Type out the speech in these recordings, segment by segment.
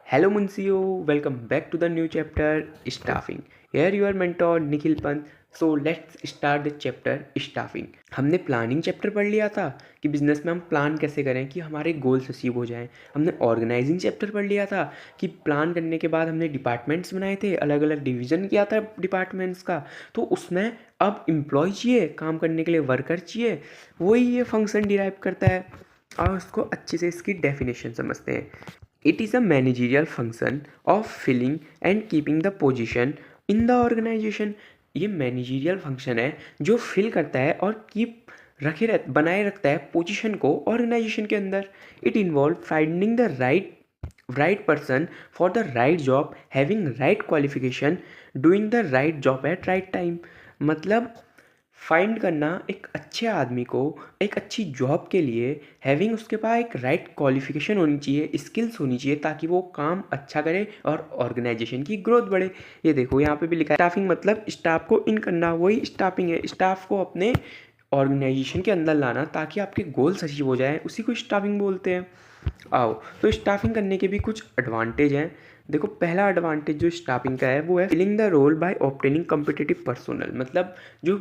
Hello Munsio, welcome back to the new chapter Staffing. Here your mentor Nikhil Pant. So let's start the chapter Staffing. हमने planning chapter पढ़ लिया था कि business में हम plan कैसे करें कि हमारे गोल्स अचीव हो जाएं। हमने ऑर्गेनाइजिंग चैप्टर पढ़ लिया था कि प्लान करने के बाद हमने डिपार्टमेंट्स बनाए थे, अलग अलग डिवीज़न किया था डिपार्टमेंट्स का। तो उसमें अब एम्प्लॉय चाहिए, काम करने के लिए वर्कर चाहिए, वही ये फंक्शन डिराइव करता है। और उसको अच्छे से इसकी डेफिनेशन समझते हैं। It is a managerial function of filling and keeping the position in the organization. ये मैनेजरियल फंक्शन है जो फिल करता है और बनाए रखता है पोजीशन को ऑर्गेनाइजेशन के अंदर. It involve finding the right person for the right job, having right qualification, doing the right job eight right time. मतलब फाइंड करना एक अच्छे आदमी को एक अच्छी जॉब के लिए, हैविंग उसके पास एक राइट क्वालिफिकेशन होनी चाहिए, स्किल्स होनी चाहिए ताकि वो काम अच्छा करे और ऑर्गेनाइजेशन की ग्रोथ बढ़े. ये देखो यहाँ पे भी लिखा है स्टाफिंग मतलब स्टाफ को इन करना, वही स्टाफिंग है. स्टाफ को अपने ऑर्गेनाइजेशन के अंदर लाना ताकि आपके गोल्स अचीव हो जाए, उसी को स्टाफिंग बोलते हैं. आओ, तो स्टाफिंग करने के भी कुछ एडवांटेज हैं. देखो, पहला एडवांटेज जो स्टाफिंग का है वो है filling the role by obtaining competitive personnel. मतलब जो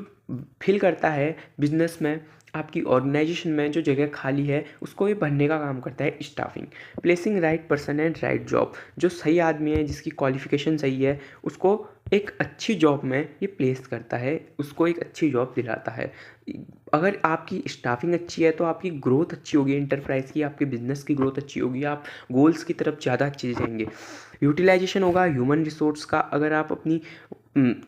फिल करता है बिजनेस में, आपकी ऑर्गेनाइजेशन में जो जगह खाली है उसको ये भरने का काम करता है staffing. Placing right person and right job. जो सही आदमी है, जिसकी क्वालिफिकेशन सही है, उसको एक अच्छी जॉब में ये प्लेस करता है, उसको एक अच्छी जॉब दिलाता है. अगर आपकी स्टाफिंग अच्छी है तो आपकी ग्रोथ अच्छी होगी, इंटरप्राइज की, आपके बिजनेस की ग्रोथ अच्छी होगी, आप गोल्स की तरफ ज़्यादा अच्छे से जाएंगे. यूटिलाइजेशन होगा ह्यूमन रिसोर्स का. अगर आप अपनी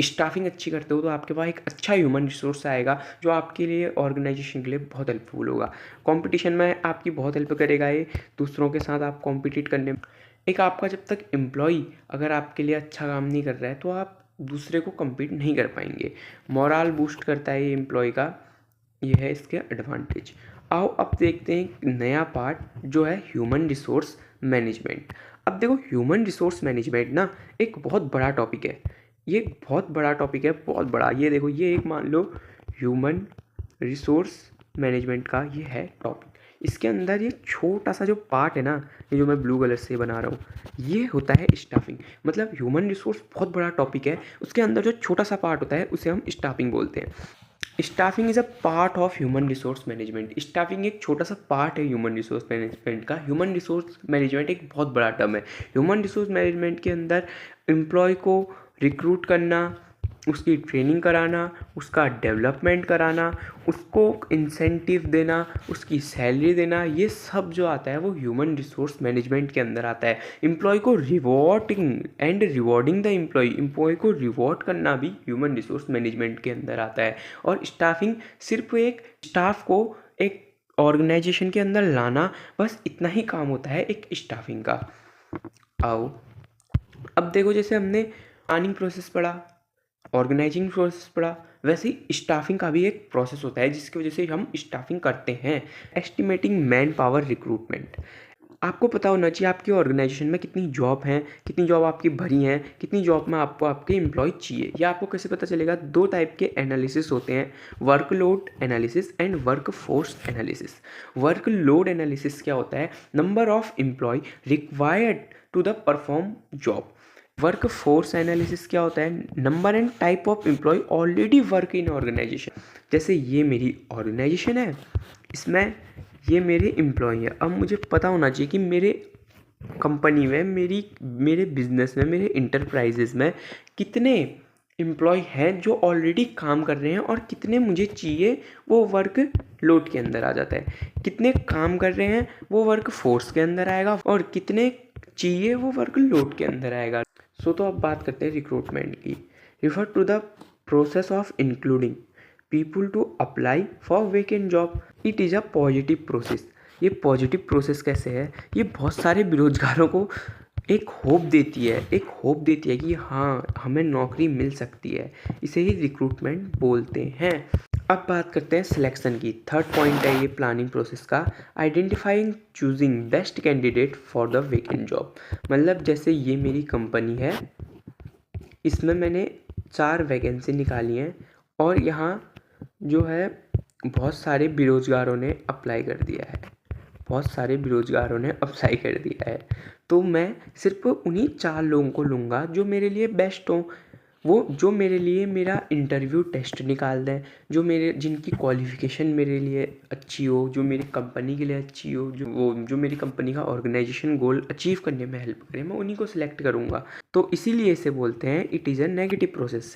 स्टाफिंग अच्छी करते हो तो आपके पास एक अच्छा ह्यूमन रिसोर्स आएगा जो आपके लिए, ऑर्गेनाइजेशन के लिए बहुत हेल्पफुल होगा. कंपटीशन में आपकी बहुत हेल्प करेगा ये, दूसरों के साथ आप कॉम्पिटिट करने में. एक आपका जब तक एम्प्लॉय अगर आपके लिए अच्छा काम नहीं कर रहा है तो आप दूसरे को कम्पीट नहीं कर पाएंगे. मोरल बूस्ट करता है ये एम्प्लॉय का. ये है इसके एडवांटेज. आओ अब देखते हैं एक नया पार्ट जो है ह्यूमन रिसोर्स मैनेजमेंट. अब देखो, ह्यूमन रिसोर्स मैनेजमेंट ना एक बहुत बड़ा टॉपिक है. ये बहुत बड़ा टॉपिक है, बहुत बड़ा. ये देखो, ये एक मान लो ह्यूमन रिसोर्स मैनेजमेंट का ये है टॉपिक. इसके अंदर ये छोटा सा जो पार्ट है ना, ये जो मैं ब्लू कलर से बना रहा हूँ, ये होता है स्टाफिंग. मतलब ह्यूमन रिसोर्स बहुत बड़ा टॉपिक है, उसके अंदर जो छोटा सा पार्ट होता है उसे हम स्टाफिंग बोलते हैं. Staffing is a part of human resource management. Staffing एक छोटा सा पार्ट है ह्यूमन रिसोर्स मैनेजमेंट का. ह्यूमन रिसोर्स मैनेजमेंट एक बहुत बड़ा टर्म है. ह्यूमन रिसोर्स मैनेजमेंट के अंदर एम्प्लॉय को रिक्रूट करना, उसकी ट्रेनिंग कराना, उसका डेवलपमेंट कराना, उसको इंसेंटिव देना, उसकी सैलरी देना, ये सब जो आता है वो ह्यूमन रिसोर्स मैनेजमेंट के अंदर आता है. एम्प्लॉय को रिवॉर्डिंग द एम्प्लॉय को रिवॉर्ड करना भी ह्यूमन रिसोर्स मैनेजमेंट के अंदर आता है. और स्टाफिंग सिर्फ एक स्टाफ को एक ऑर्गेनाइजेशन के अंदर लाना, बस इतना ही काम होता है एक स्टाफिंग का. आओ अब देखो, जैसे हमने प्लानिंग प्रोसेस पढ़ा, ऑर्गेनाइजिंग प्रोसेस पढ़ा, वैसे ही स्टाफिंग का भी एक प्रोसेस होता है जिसकी वजह से हम स्टाफिंग करते हैं. Estimating man power recruitment. आपको पता होना चाहिए आपकी ऑर्गेनाइजेशन में कितनी जॉब हैं, कितनी जॉब आपकी भरी हैं, कितनी जॉब में आपको आपके एम्प्लॉय चाहिए. या आपको कैसे पता चलेगा? दो टाइप के एनालिसिस होते हैं, workload analysis and workforce analysis. Workload analysis क्या होता है? Number of employ required to the perform job. Work force analysis क्या होता है? Number and type of employ already work in organisation. जैसे ये मेरी ऑर्गेनाइजेशन है, इसमें ये मेरे एम्प्लॉय है. अब मुझे पता होना चाहिए कि मेरे कंपनी में, मेरे बिजनेस में, मेरे इंटरप्राइजेज में कितने एम्प्लॉय हैं जो ऑलरेडी काम कर रहे हैं और कितने मुझे चाहिए, वो वर्क लोड के अंदर आ जाता है. कितने काम कर रहे हैं वो वर्क फोर्स के अंदर आएगा और कितने चाहिए वो वर्क लोड के अंदर आएगा. तो अब बात करते हैं रिक्रूटमेंट की. Refer to the process of including people to apply for vacant job. It is a positive process. ये पॉजिटिव प्रोसेस कैसे है? ये बहुत सारे बेरोजगारों को एक होप देती है कि हाँ, हमें नौकरी मिल सकती है. इसे ही रिक्रूटमेंट बोलते हैं. अब बात करते हैं सिलेक्शन की. थर्ड पॉइंट है ये प्लानिंग प्रोसेस का, identifying choosing best candidate for the vacant job. मतलब जैसे ये मेरी कंपनी है, इसमें मैंने 4 वैकेंसी निकाली हैं और यहाँ जो है बहुत सारे बेरोजगारों ने अप्लाई कर दिया है. तो मैं सिर्फ उन्हीं 4 लोगों को लूँगा जो मेरे लिए बेस्ट हों, वो जो मेरे लिए मेरा इंटरव्यू टेस्ट निकाल दें, जिनकी क्वालिफ़िकेशन मेरे लिए अच्छी हो, जो मेरी कंपनी के लिए अच्छी हो, जो मेरी कंपनी का ऑर्गेनाइजेशन गोल अचीव करने में हेल्प करे, मैं उन्हीं को सिलेक्ट करूँगा। तो इसीलिए इसे बोलते हैं it is a negative process.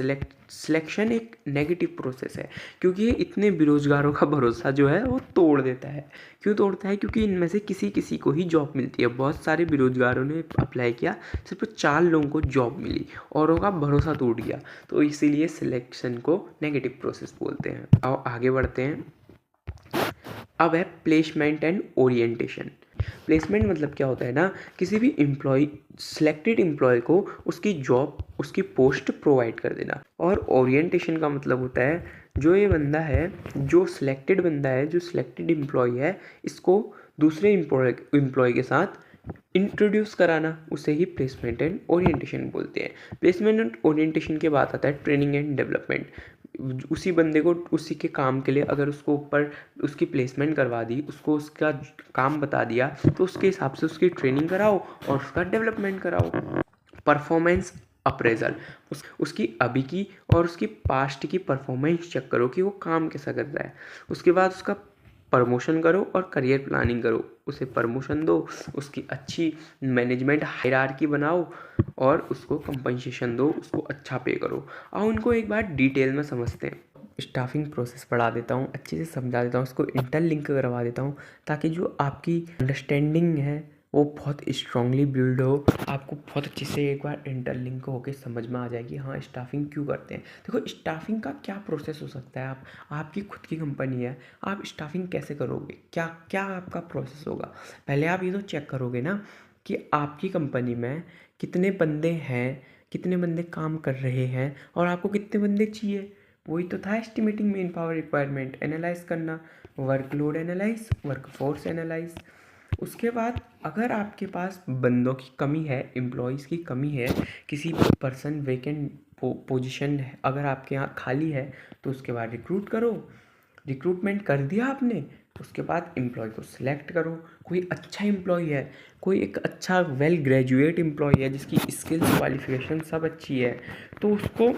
Selection एक नेगेटिव प्रोसेस है, क्योंकि ये इतने बेरोज़गारों का भरोसा जो है वो तोड़ देता है। क्यों तोड़ता है? क्योंकि इनमें से किसी को ही जॉब मिलती है। बहुत सारे बेरोज़गारों ने अप्लाई किया, सिर्फ 4 लोगों को जॉब मिली, औरों का भरोसा टूट गया। तो इसीलिए सिलेक्शन को नेगेटिव प्रोसेस बोलते हैं। आओ आगे बढ़ते हैं। अब है प्लेसमेंट एंड ओरिएंटेशन। प्लेसमेंट मतलब क्या होता है ना, किसी भी सिलेक्टेड एम्प्लॉय को उसकी जॉब, उसकी पोस्ट प्रोवाइड कर देना। और ओरिएंटेशन का मतलब होता है जो ये बंदा है, जो सिलेक्टेड बंदा है, जो सिलेक्टेड एम्प्लॉय है, इसको दूसरे एम्प्लॉय के साथ इंट्रोड्यूस कराना, उसे ही प्लेसमेंट एंड ओरिएंटेशन बोलते हैं। प्लेसमेंट एंड ओरिएंटेशन के बाद आता है ट्रेनिंग एंड डेवलपमेंट। उसी बंदे को उसी के काम के लिए अगर उसको ऊपर उसकी प्लेसमेंट करवा दी, उसको उसका काम बता दिया, तो उसके हिसाब से उसकी ट्रेनिंग कराओ और उसका डेवलपमेंट कराओ। परफॉर्मेंस अप्रेजल, उसकी अभी की और उसकी पास्ट की परफॉर्मेंस चेक करो कि वो काम कैसा कर रहा है। उसके बाद उसका प्रमोशन करो और करियर प्लानिंग करो, उसे प्रमोशन दो, उसकी अच्छी मैनेजमेंट हायरार्की बनाओ और उसको कंपनसेशन दो, उसको अच्छा पे करो। आओ उनको एक बार डिटेल में समझते हैं। स्टाफिंग प्रोसेस पढ़ा देता हूँ, अच्छे से समझा देता हूँ, उसको इंटरलिंक करवा देता हूँ, ताकि जो आपकी अंडरस्टैंडिंग है वो बहुत स्ट्रांगली बिल्ड हो। आपको बहुत अच्छे से एक बार इंटरलिंक होकर समझ में आ जाएगी हाँ स्टाफिंग क्यों करते हैं। देखो स्टाफिंग का क्या प्रोसेस हो सकता है। आपकी खुद की कंपनी है, आप स्टाफिंग कैसे करोगे, क्या क्या आपका प्रोसेस होगा। पहले आप ये तो चेक करोगे ना कि आपकी कंपनी में कितने बंदे हैं, कितने बंदे काम कर रहे हैं और आपको कितने बंदे चाहिए। वही तो था estimating main power requirement, analyse करना, वर्कलोड एनालाइज, वर्कफोर्स एनालाइज। उसके बाद अगर आपके पास बंदों की कमी है, एम्प्लॉयज़ की कमी है, किसी पर्सन वेकेंट पोजीशन अगर आपके यहाँ खाली है, तो उसके बाद रिक्रूट करो। रिक्रूटमेंट कर दिया आपने, उसके बाद एम्प्लॉय को सिलेक्ट करो। कोई अच्छा एम्प्लॉय है, कोई एक अच्छा वेल ग्रेजुएट एम्प्लॉय है जिसकी स्किल्स क्वालिफिकेशन सब अच्छी है, तो उसको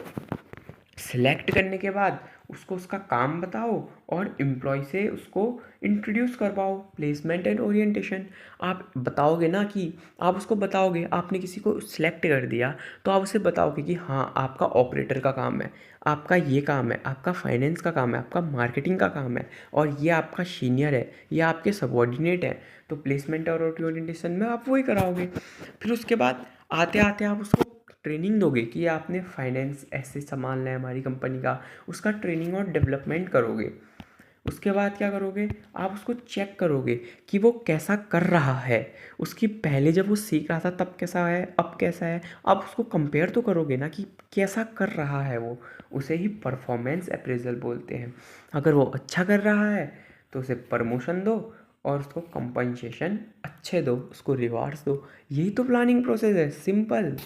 सिलेक्ट करने के बाद उसको उसका काम बताओ और एम्प्लॉय से उसको इंट्रोड्यूस करवाओ। प्लेसमेंट एंड ओरिएंटेशन आप बताओगे ना, कि आप उसको बताओगे, आपने किसी को सिलेक्ट कर दिया तो आप उसे बताओगे कि हाँ आपका ऑपरेटर का काम है, आपका ये काम है, आपका फाइनेंस का काम है, आपका मार्केटिंग का काम है और ये आपका सीनियर है, ये आपके सबऑर्डिनेट है। तो प्लेसमेंट और ओरिएंटेशन में आप वही कराओगे। फिर उसके बाद आते आते आप उसको ट्रेनिंग दोगे कि आपने फाइनेंस ऐसे संभालना है हमारी कंपनी का, उसका ट्रेनिंग और डेवलपमेंट करोगे। उसके बाद क्या करोगे, आप उसको चेक करोगे कि वो कैसा कर रहा है, उसकी पहले जब वो सीख रहा था तब कैसा है, अब कैसा है। आप उसको कंपेयर तो करोगे ना कि कैसा कर रहा है वो, उसे ही परफॉर्मेंस अप्रेजल बोलते हैं। अगर वो अच्छा कर रहा है तो उसे प्रमोशन दो और उसको कंपनसेशन अच्छे दो, उसको रिवार्ड्स दो। यही तो प्लानिंग प्रोसेस है, सिंपल।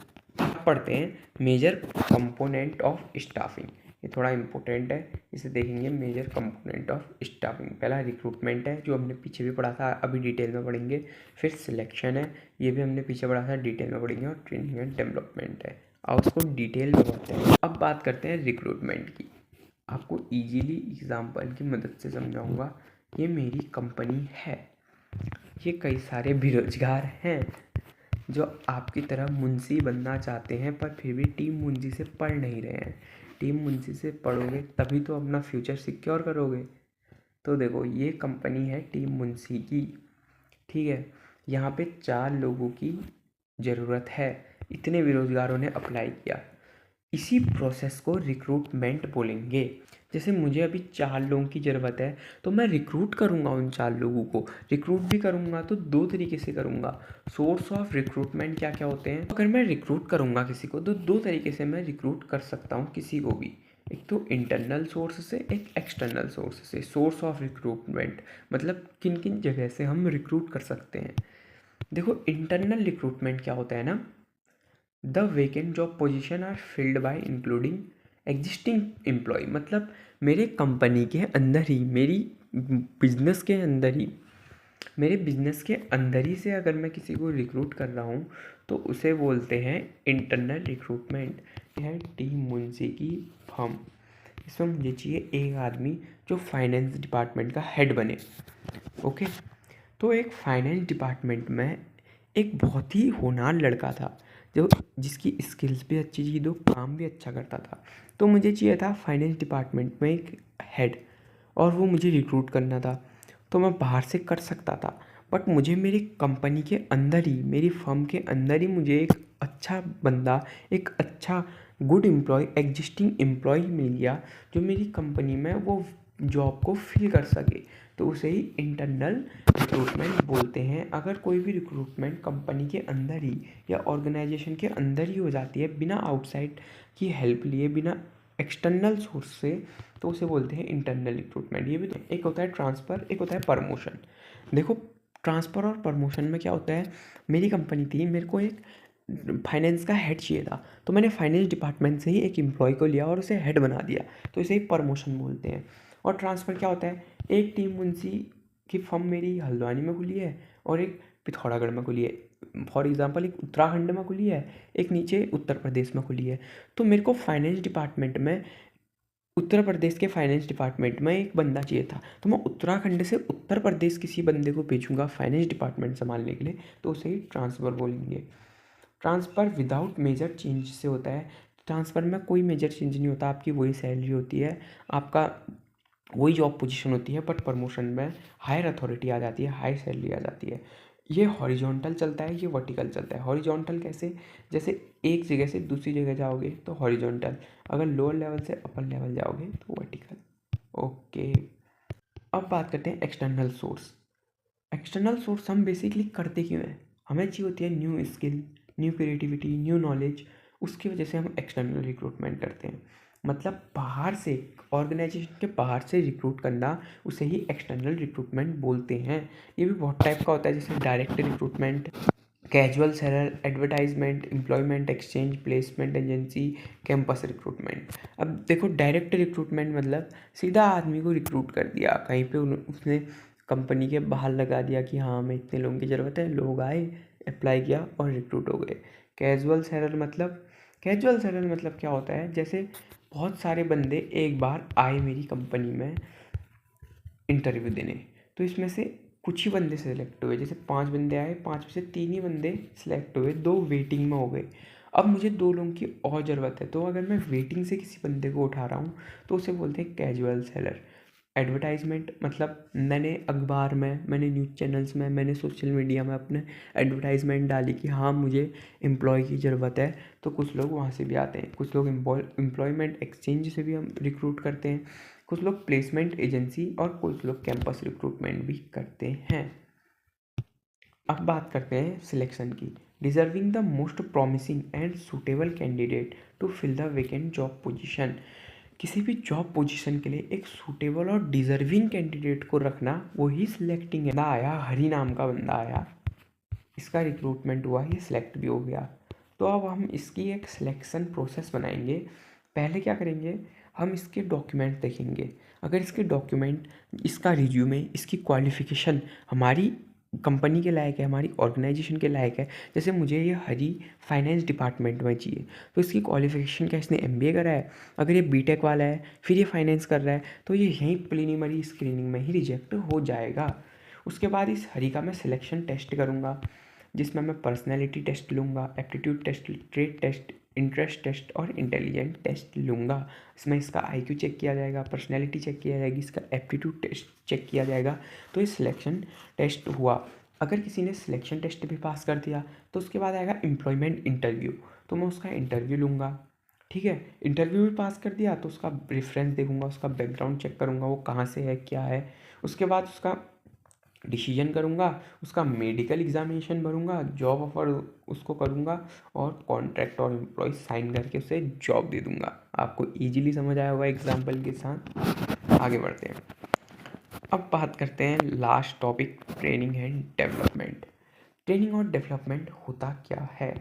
पढ़ते हैं मेजर कंपोनेंट ऑफ स्टाफिंग। ये थोड़ा इंपॉर्टेंट है, इसे देखेंगे। मेजर कंपोनेंट ऑफ स्टाफिंग, पहला रिक्रूटमेंट है जो हमने पीछे भी पढ़ा था, अभी डिटेल में पढ़ेंगे। फिर सिलेक्शन है, ये भी हमने पीछे पढ़ा था, डिटेल में पढ़ेंगे। और ट्रेनिंग एंड डेवलपमेंट है, और उसको डिटेल में पढ़ते हैं। अब बात करते हैं रिक्रूटमेंट की। आपको ईजीली एग्जाम्पल की मदद से समझाऊंगा। ये मेरी कंपनी है, ये कई सारे बेरोजगार हैं जो आपकी तरह मुंशी बनना चाहते हैं, पर फिर भी टीम मुंशी से पढ़ नहीं रहे हैं। टीम मुंशी से पढ़ोगे तभी तो अपना फ्यूचर सिक्योर करोगे। तो देखो ये कंपनी है टीम मुंशी की, ठीक है। यहाँ पे 4 लोगों की ज़रूरत है, इतने बेरोजगारों ने अप्लाई किया। इसी प्रोसेस को रिक्रूटमेंट बोलेंगे। जैसे मुझे अभी 4 लोगों की ज़रूरत है, तो मैं रिक्रूट करूँगा उन 4 लोगों को। रिक्रूट भी करूँगा तो 2 तरीके से करूँगा। सोर्स ऑफ रिक्रूटमेंट क्या क्या होते हैं, अगर मैं रिक्रूट करूँगा किसी को तो 2 तरीके से मैं रिक्रूट कर सकता हूँ किसी को भी। एक तो इंटरनल सोर्स से, एक एक्सटर्नल सोर्स से। सोर्स ऑफ रिक्रूटमेंट मतलब किन किन जगह से हम रिक्रूट कर सकते हैं। देखो इंटरनल रिक्रूटमेंट क्या होता है ना, the vacant job position are filled by including existing employ. मतलब मेरे कंपनी के अंदर ही, मेरी बिजनेस के अंदर ही मेरे बिजनेस के अंदर ही से अगर मैं किसी को रिक्रूट कर रहा हूँ तो उसे बोलते हैं इंटरनल रिक्रूटमेंट। यह है टी मुंशी की फर्म। इसमें मुझे चाहिए एक आदमी जो फाइनेंस डिपार्टमेंट का हेड बने। ओके, तो एक फाइनेंस डिपार्टमेंट में एक बहुत ही होनहार लड़का था जो जिसकी स्किल्स भी अच्छी थी, जो काम भी अच्छा करता था। तो मुझे चाहिए था फाइनेंस डिपार्टमेंट में एक हेड, और वो मुझे रिक्रूट करना था। तो मैं बाहर से कर सकता था, बट मुझे मेरी कंपनी के अंदर ही, मेरी फर्म के अंदर ही मुझे एक अच्छा बंदा, एक अच्छा गुड एम्प्लॉय, एग्जिस्टिंग एम्प्लॉय मिल गया जो मेरी कंपनी में वो जॉब को फिल कर सके। तो उसे ही इंटरनल रिक्रूटमेंट बोलते हैं। अगर कोई भी रिक्रूटमेंट कंपनी के अंदर ही या ऑर्गेनाइजेशन के अंदर ही हो जाती है बिना आउटसाइड की हेल्प लिए, बिना एक्सटर्नल सोर्स से, तो उसे बोलते हैं इंटरनल रिक्रूटमेंट। ये भी तो एक होता है ट्रांसफ़र, एक होता है प्रमोशन। देखो, ट्रांसफ़र और प्रमोशन में क्या होता है, मेरी कंपनी थी, मेरे को एक फाइनेंस का हेड चाहिए था, तो मैंने फाइनेंस डिपार्टमेंट से ही एक एम्प्लॉय को लिया और उसे हेड बना दिया, तो इसे ही प्रमोशन बोलते हैं। और ट्रांसफ़र क्या होता है, एक टीम मुंशी की फर्म मेरी हल्द्वानी में खुली है और एक पिथौरागढ़ में खुली है। फॉर एग्जांपल एक उत्तराखंड में खुली है, एक नीचे उत्तर प्रदेश में खुली है। तो मेरे को फाइनेंस डिपार्टमेंट में, उत्तर प्रदेश के फाइनेंस डिपार्टमेंट में एक बंदा चाहिए था, तो मैं उत्तराखंड से उत्तर प्रदेश किसी बंदे को भेजूंगा फाइनेंस डिपार्टमेंट संभालने के लिए, तो उसे ही ट्रांसफ़र बोलेंगे। ट्रांसफ़र विदाउट मेजर चेंज से होता है। ट्रांसफ़र में कोई मेजर चेंज नहीं होता, आपकी वही सैलरी होती है, आपका वही जॉब पोजीशन होती है, बट प्रमोशन में हायर अथॉरिटी आ जाती है, हाई सैलरी आ जाती है। ये हॉरिजॉन्टल चलता है, ये वर्टिकल चलता है। हॉरिजॉन्टल कैसे, जैसे एक जगह से दूसरी जगह जाओगे तो हॉरिजॉन्टल, अगर लोअर लेवल से अपर लेवल जाओगे तो वर्टिकल। ओके, अब बात करते हैं एक्सटर्नल सोर्स। एक्सटर्नल सोर्स हम बेसिकली करते क्यों हैं, हमें चाहिए होती है new skill, new creativity, new knowledge. उसकी वजह से हम एक्सटर्नल रिक्रूटमेंट करते हैं। मतलब बाहर से, ऑर्गेनाइजेशन के बाहर से रिक्रूट करना, उसे ही एक्सटर्नल रिक्रूटमेंट बोलते हैं। ये भी बहुत टाइप का होता है, जैसे direct recruitment, casual seller, advertisement, employment exchange, placement agency, campus recruitment. अब देखो, डायरेक्ट रिक्रूटमेंट मतलब सीधा आदमी को रिक्रूट कर दिया कहीं पे, उसने कंपनी के बाहर लगा दिया कि हाँ हमें इतने लोगों की ज़रूरत है, लोग आए, अप्लाई किया और रिक्रूट हो गए। कैजुअल सेलर मतलब, कैजुअल सेलर मतलब क्या होता है, जैसे बहुत सारे बंदे एक बार आए मेरी कंपनी में इंटरव्यू देने, तो इसमें से कुछ ही बंदे सेलेक्ट हुए। जैसे 5 बंदे आए, 5 में से 3 ही बंदे सेलेक्ट हुए, 2 वेटिंग में हो गए। अब मुझे 2 लोगों की और ज़रूरत है, तो अगर मैं वेटिंग से किसी बंदे को उठा रहा हूँ तो उसे बोलते हैं कैजुअल सेलर। एडवर्टाइजमेंट मतलब मैंने अखबार में, मैंने न्यूज़ चैनल्स में, मैंने सोशल मीडिया में अपने एडवर्टाइजमेंट डाली कि हाँ मुझे एम्प्लॉय की ज़रूरत है, तो कुछ लोग वहाँ से भी आते हैं। कुछ लोग एम्प्लॉयमेंट एक्सचेंज से भी हम रिक्रूट करते हैं, कुछ लोग प्लेसमेंट एजेंसी, और कुछ लोग कैंपस रिक्रूटमेंट भी करते हैं। अब बात करते हैं सिलेक्शन की। Deserving the most promising and suitable candidate to fill the vacant job position. किसी भी जॉब पोजीशन के लिए एक सूटेबल और डिजर्विंग कैंडिडेट को रखना, वही सिलेक्टिंग है। बंदा आया, हरी नाम का बंदा आया, इसका रिक्रूटमेंट हुआ, ये सिलेक्ट भी हो गया। तो अब हम इसकी एक सिलेक्शन प्रोसेस बनाएंगे। पहले क्या करेंगे, हम इसके डॉक्यूमेंट देखेंगे। अगर इसके डॉक्यूमेंट, इसका रिज्यूमे, इसकी क्वालिफ़िकेशन हमारी कंपनी के लायक है, हमारी ऑर्गेनाइजेशन के लायक है, जैसे मुझे ये हरी फाइनेंस डिपार्टमेंट में चाहिए, तो इसकी क्वालिफ़िकेशन क्या, इसने एमबीए करा है, अगर ये बीटेक वाला है फिर ये फाइनेंस कर रहा है, तो ये यहीं प्रीलिमिनरी स्क्रीनिंग में ही रिजेक्ट हो जाएगा। उसके बाद इस हरी का मैं सिलेक्शन टेस्ट करूँगा, जिसमें मैं पर्सनैलिटी टेस्ट लूँगा, aptitude test, trade test, interest test और इंटेलिजेंट टेस्ट लूँगा। इसमें इसका आईक्यू चेक किया जाएगा, पर्सनैलिटी चेक किया जाएगी, इसका एप्टीट्यूड टेस्ट चेक किया जाएगा। तो ये सिलेक्शन टेस्ट हुआ। अगर किसी ने सिलेक्शन टेस्ट भी पास कर दिया तो उसके बाद आएगा एम्प्लॉयमेंट इंटरव्यू, तो मैं उसका इंटरव्यू लूँगा। ठीक है, इंटरव्यू भी पास कर दिया तो उसका रेफरेंस देखूँगा, उसका बैकग्राउंड चेक करूँगा, वो कहाँ से है, क्या है। उसके बाद उसका डिसीजन करूँगा, उसका मेडिकल एग्जामिनेशन भरूँगा, जॉब ऑफर उसको करूँगा, और कॉन्ट्रैक्ट और एम्प्लॉय साइन करके उसे जॉब दे दूँगा। आपको इजीली समझ आया होगा एग्जाम्पल के साथ। आगे बढ़ते हैं। अब बात करते हैं last topic, training and development. Training और डेवलपमेंट होता क्या है।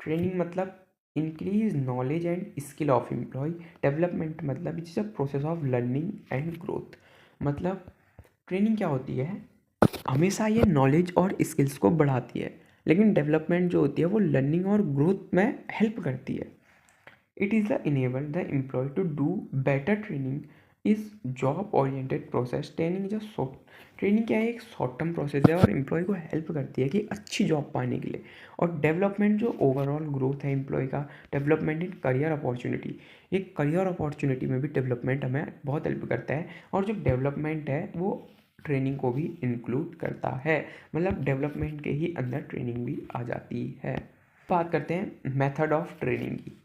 ट्रेनिंग मतलब increase knowledge and skill of employ. Development मतलब it's a process of learning and growth. मतलब ट्रेनिंग क्या होती है, हमेशा ये नॉलेज और स्किल्स को बढ़ाती है, लेकिन डेवलपमेंट जो होती है वो लर्निंग और ग्रोथ में हेल्प करती है। It is the enable the employee to do better. Training is job oriented process. Training is a short training क्या है, एक शॉर्ट टर्म प्रोसेस है और एम्प्लॉय को हेल्प करती है कि अच्छी जॉब पाने के लिए। और डेवलपमेंट जो ओवरऑल ग्रोथ है एम्प्लॉय का, डेवलपमेंट इन करियर अपॉर्चुनिटी, एक करियर अपॉर्चुनिटी में भी डेवलपमेंट हमें बहुत हेल्प करता है। और जो डेवलपमेंट है वो ट्रेनिंग को भी इंक्लूड करता है, मतलब डेवलपमेंट के ही अंदर ट्रेनिंग भी आ जाती है। बात करते हैं मेथड ऑफ ट्रेनिंग की।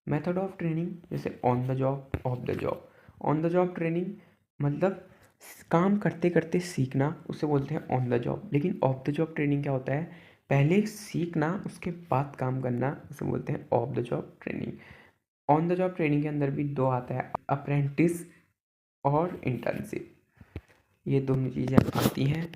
मेथड ऑफ ट्रेनिंग जैसे on the job, of the job. On the job training मतलब काम करते करते सीखना, उसे बोलते हैं ऑन द जॉब। लेकिन ऑफ द जॉब ट्रेनिंग क्या होता है, पहले सीखना उसके बाद काम करना, उसे बोलते हैं of the job training. On the job training के अंदर भी दो आता है, अप्रेंटिस और इंटर्नशिप, ये दोनों चीज़ें आती हैं।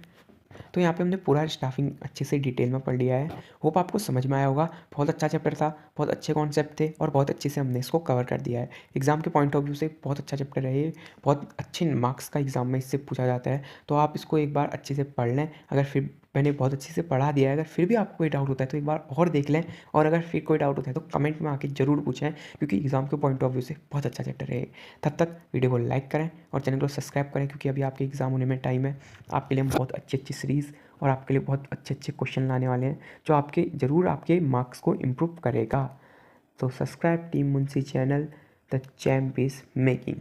तो यहाँ पे हमने पूरा स्टाफिंग अच्छे से डिटेल में पढ़ लिया है। होप आपको समझ में आया होगा। बहुत अच्छा चैप्टर था, बहुत अच्छे कॉन्सेप्ट थे और बहुत अच्छे से हमने इसको कवर कर दिया है। एग्ज़ाम के पॉइंट ऑफ व्यू से बहुत अच्छा चैप्टर है ये, बहुत अच्छे मार्क्स का एग्ज़ाम में इससे पूछा जाता है। तो आप इसको एक बार अच्छे से पढ़ लें। अगर फिर मैंने बहुत अच्छे से पढ़ा दिया है, अगर फिर भी आपको कोई डाउट होता है तो एक बार और देख लें। और अगर फिर कोई डाउट होता है तो कमेंट में आके ज़रूर पूछें, क्योंकि एग्ज़ाम के पॉइंट ऑफ व्यू से बहुत अच्छा चैप्टर है। तब तक वीडियो को लाइक करें और चैनल को सब्सक्राइब करें, क्योंकि अभी आपके एग्ज़ाम होने में टाइम है। आपके लिए हम बहुत अच्छी अच्छी सीरीज़ और आपके लिए बहुत अच्छे अच्छे क्वेश्चन लाने वाले हैं, जो आपके ज़रूर आपके मार्क्स को इम्प्रूव करेगा। तो subscribe team Munshi channel, the champ is making.